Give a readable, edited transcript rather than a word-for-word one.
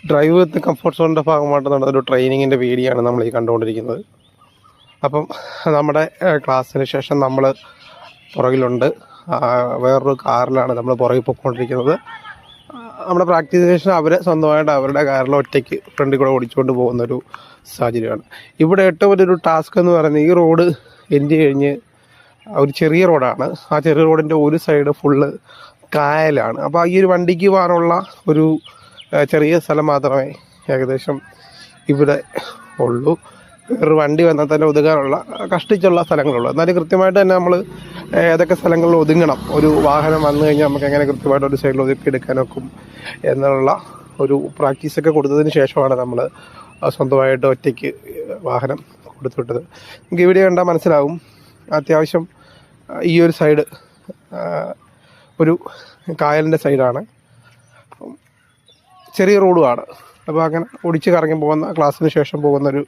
Drive വിത്ത് comfort സോണിൻ്റെ ഭാഗമായിട്ട് നടന്ന ഒരു ട്രെയിനിങ്ങിൻ്റെ വീഡിയോ ആണ് നമ്മൾ ഈ കണ്ടുകൊണ്ടിരിക്കുന്നത്. അപ്പം നമ്മുടെ ക്ലാസ്സിന് ശേഷം നമ്മൾ പുറകിലുണ്ട്, വേറൊരു കാറിലാണ് നമ്മൾ പുറകിൽ പോയിക്കൊണ്ടിരിക്കുന്നത്. നമ്മുടെ പ്രാക്ടീസിന് ശേഷം അവർ സ്വന്തമായിട്ട് അവരുടെ കാറിൽ ഒറ്റയ്ക്ക് ഫ്രണ്ടിൽ കൂടെ ഓടിച്ചുകൊണ്ട് പോകുന്നൊരു സാഹചര്യമാണ്. ഇവിടെ ഏറ്റവും വലിയൊരു ടാസ്ക് എന്ന് പറയുന്നത് ഈ റോഡ് എൻഡ് കഴിഞ്ഞ് ഒരു ചെറിയ റോഡാണ്. ആ ചെറിയ റോഡിൻ്റെ ഒരു സൈഡ് ഫുള്ള് കായലാണ്. അപ്പോൾ ഈ ഒരു വണ്ടിക്ക് പോകാനുള്ള ഒരു ചെറിയ സ്ഥലം മാത്രമേ ഏകദേശം ഇവിടെ ഉള്ളൂ. വേറൊരു വണ്ടി വന്നാൽ തന്നെ ഒതുങ്ങാനുള്ള കഷ്ടിച്ചുള്ള സ്ഥലങ്ങളുള്ളൂ. എന്നാലും കൃത്യമായിട്ട് തന്നെ നമ്മൾ ഏതൊക്കെ സ്ഥലങ്ങളിൽ ഒതുങ്ങണം, ഒരു വാഹനം വന്നു കഴിഞ്ഞാൽ നമുക്ക് എങ്ങനെ കൃത്യമായിട്ട് ഒരു സൈഡിൽ ഒതുക്കിയെടുക്കാനൊക്കും എന്നുള്ള ഒരു പ്രാക്ടീസൊക്കെ കൊടുത്തതിന് ശേഷമാണ് നമ്മൾ സ്വന്തമായിട്ട് ഒറ്റയ്ക്ക് വാഹനം കൊടുത്തുവിട്ടത്. നമുക്ക് ഇവിടെ കണ്ടാൽ മനസ്സിലാവും, അത്യാവശ്യം ഈ ഒരു സൈഡ് ഒരു കായലിൻ്റെ സൈഡാണ്, ചെറിയ റോഡുമാണ്. അപ്പോൾ അങ്ങനെ ഓടിച്ച് കറങ്ങി പോകുന്ന, ക്ലാസ്സിന് ശേഷം പോകുന്നൊരു